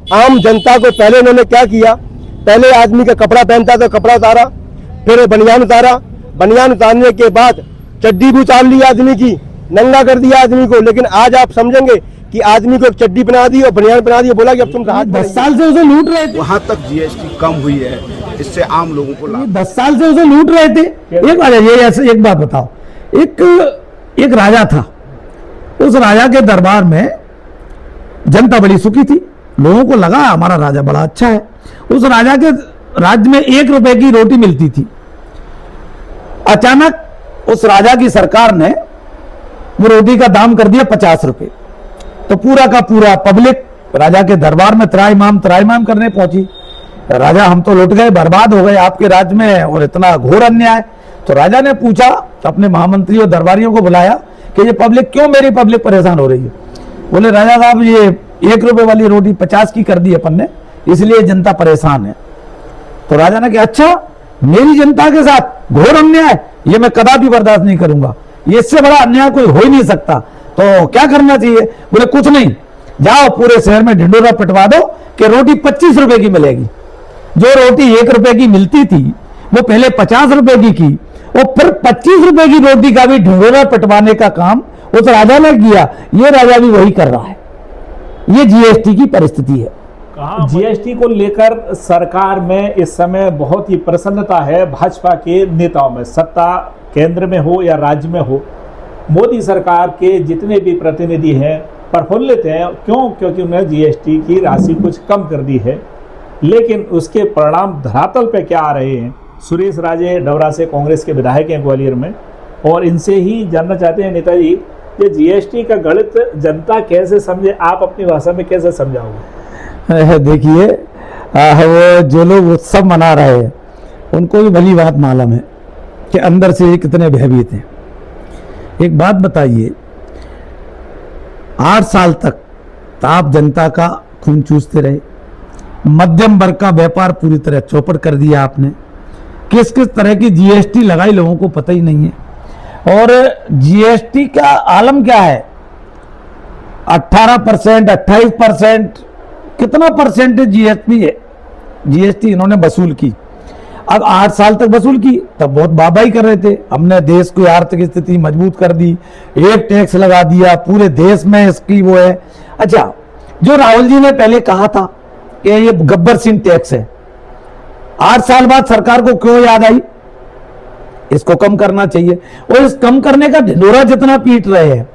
आम जनता को पहले इन्होंने क्या किया, पहले आदमी का कपड़ा पहनता था कपड़ा उतारा, फिर बनियान उतारा, बनियान उतारने के बाद चड्डी भी उतार ली आदमी की, नंगा कर दिया आदमी को। लेकिन आज आप समझेंगे कि आदमी को एक चड्डी बना दी और बनियान बना दी, बोला कि अब तुम राहत। 10 साल से उसे लूट रहे थे, वहाँ तक जीएसटी कम हुई है, इससे आम लोगों को लाभ। 10 साल से उसे लूट रहे थे। एक बात ये ऐसे एक बात बताओ, एक राजा था, उस राजा के दरबार में जनता बड़ी सुखी थी, लोगों को लगा हमारा राजा बड़ा अच्छा है। उस राजा के राज्य में 1 रुपए की रोटी मिलती थी। अचानक उस राजा की सरकार ने वो रोटी का दाम कर दिया 50 रुपए। तो पूरा का पूरा पब्लिक राजा के दरबार में त्राईमाम करने पहुंची। राजा हम तो लुट गए, बर्बाद हो गए आपके राज्य में, और इतना घोर अन्याय। तो राजा ने पूछा, अपने महामंत्री और दरबारियों को बुलाया कि ये पब्लिक क्यों, मेरी पब्लिक परेशान हो रही है। बोले राजा साहब ये 1 रुपए वाली रोटी 50 की कर दी अपन ने, इसलिए जनता परेशान है। तो राजा ने कहा अच्छा, मेरी जनता के साथ घोर अन्याय, ये मैं कदापि बर्दाश्त नहीं करूंगा, ये इससे बड़ा अन्याय कोई हो ही नहीं सकता। तो क्या करना चाहिए? बोले कुछ नहीं, जाओ पूरे शहर में ढिंडोरा पिटवा दो कि रोटी 25 रुपए की मिलेगी। जो रोटी 1 रुपए की मिलती थी वो पहले 50 रुपए की की, और फिर 25 रुपए की रोटी का भी ढिंडोरा पिटवाने का काम उस राजा ने किया। ये राजा भी वही कर रहा है। ये जीएसटी की परिस्थिति है। जीएसटी को लेकर सरकार में इस समय बहुत ही प्रसन्नता है भाजपा के नेताओं में, सत्ता केंद्र में हो या राज्य में हो। मोदी सरकार के जितने भी प्रतिनिधि हैं प्रफुल्लित हैं। क्यों? क्योंकि उन्होंने जीएसटी की राशि कुछ कम कर दी है। लेकिन उसके परिणाम धरातल पे क्या आ रहे हैं? सुरेश राजे डवरा से कांग्रेस के विधायक हैं ग्वालियर में, और इनसे ही जानना चाहते हैं नेताजी, ये जीएसटी का गणित जनता कैसे समझे, आप अपनी भाषा में कैसे समझाओगे? देखिए, वो जो लोग उत्सव मना रहे हैं उनको भी भली बात मालूम है कि अंदर से ये कितने भयभीत हैं। एक बात बताइए, 8 साल तक आप जनता का खून चूसते रहे, मध्यम वर्ग का व्यापार पूरी तरह चौपट कर दिया आपने। किस किस तरह की जीएसटी लगाई लोगों को पता ही नहीं है। और जीएसटी का आलम क्या है? 18%, 28%, कितना परसेंटेज जीएसटी इन्होंने वसूल की। अब 8 साल तक वसूल की, तब बहुत वाहवाही कर रहे थे, हमने देश की आर्थिक स्थिति मजबूत कर दी, एक टैक्स लगा दिया, पूरे देश में इसकी वो है। अच्छा, जो राहुल जी ने पहले कहा था कि ये गब्बर सिंह टैक्स है, 8 साल बाद सरकार को क्यों याद आई? इसको कम करना चाहिए। और इस कम करने का ढिंढोरा जितना पीट रहे हैं,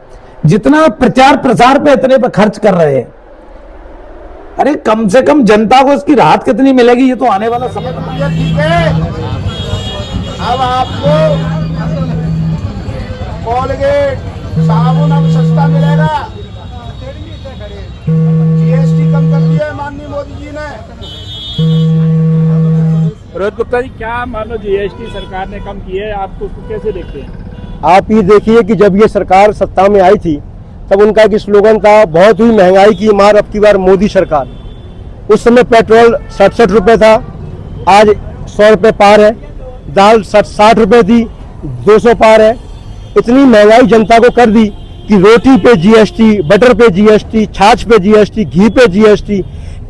जितना प्रचार प्रसार पे इतने पे खर्च कर रहे हैं, अरे कम से कम जनता को इसकी राहत कितनी मिलेगी, ये तो आने वाला समय। ठीक है, अब आपको कोलगेट साबुन अब सस्ता मिलेगा। जीएसटी कम कर दिया है माननीय मोदी जी ने। रोहित गुप्ता जी, क्या मान लो जीएसटी सरकार ने कम की है, आप उसको कैसे देखते हैं? आप ये देखिए कि जब ये सरकार सत्ता में आई थी तब उनका एक स्लोगन था, बहुत हुई महंगाई की मार अब की बार मोदी सरकार। उस समय पेट्रोल 67 रुपये था, आज 100 रुपये पार है। दाल 60 रुपये थी, 200 पार है। इतनी महंगाई जनता को कर दी कि रोटी पे जीएसटी, बटर पे जीएसटी, छाछ पे जीएसटी, घी पे जीएसटी,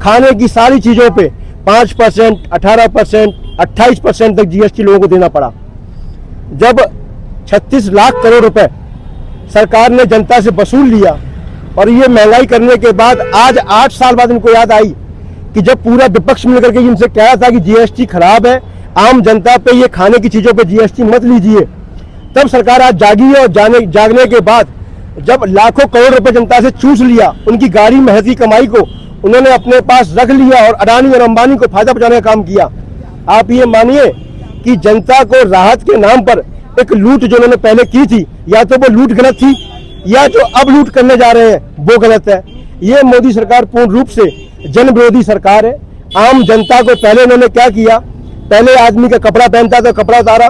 खाने की सारी चीज़ों पे 5%, 18%, 28% तक जीएसटी लोगों को देना पड़ा। जब 36 लाख करोड़ रुपए सरकार ने जनता से वसूल लिया और ये महंगाई करने के बाद आज 8 साल बाद इनको याद आई कि जब पूरा विपक्ष मिलकर के इनसे कह रहा था कि जीएसटी खराब है, आम जनता पे ये खाने की चीजों पे जीएसटी मत लीजिए, तब सरकार आज जागी है। और जागने के बाद जब लाखों करोड़ रुपए जनता से चूस लिया, उनकी गाड़ी महती कमाई को उन्होंने अपने पास रख लिया और अडानी और अंबानी को फायदा पहुंचाने का काम किया। आप ये मानिए कि जनता को राहत के नाम पर एक लूट जो उन्होंने पहले की थी, या तो वो लूट गलत थी या जो अब लूट करने जा रहे हैं वो गलत है। ये मोदी सरकार पूर्ण रूप से जन विरोधी सरकार है। आम जनता को पहले उन्होंने क्या किया, पहले आदमी का कपड़ा पहनता था कपड़ा उतारा,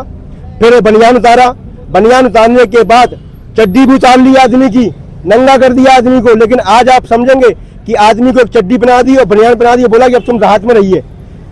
फिर बनियान उतारा, बनियान उतारने के बाद चड्डी भी उतार ली आदमी की, नंगा कर दिया आदमी को। लेकिन आज आप समझेंगे कि आदमी को एक चड्डी बना दी और बनियान बना दी, बोला कि अब तुम राहत में रहिए।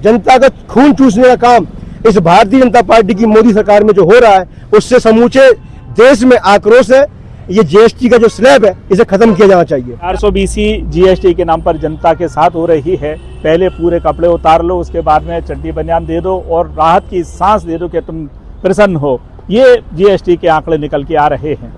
जनता का खून चूसने का काम इस भारतीय जनता पार्टी की मोदी सरकार में जो हो रहा है, उससे समूचे देश में आक्रोश है। ये जीएसटी का जो स्लैब है इसे खत्म किया जाना चाहिए। 420 जीएसटी के नाम पर जनता के साथ हो रही है। पहले पूरे कपड़े उतार लो, उसके बाद में चड्डी बनियान दे दो और राहत की सांस दे दो कि तुम प्रसन्न हो। ये जीएसटी के आंकड़े निकल के आ रहे हैं।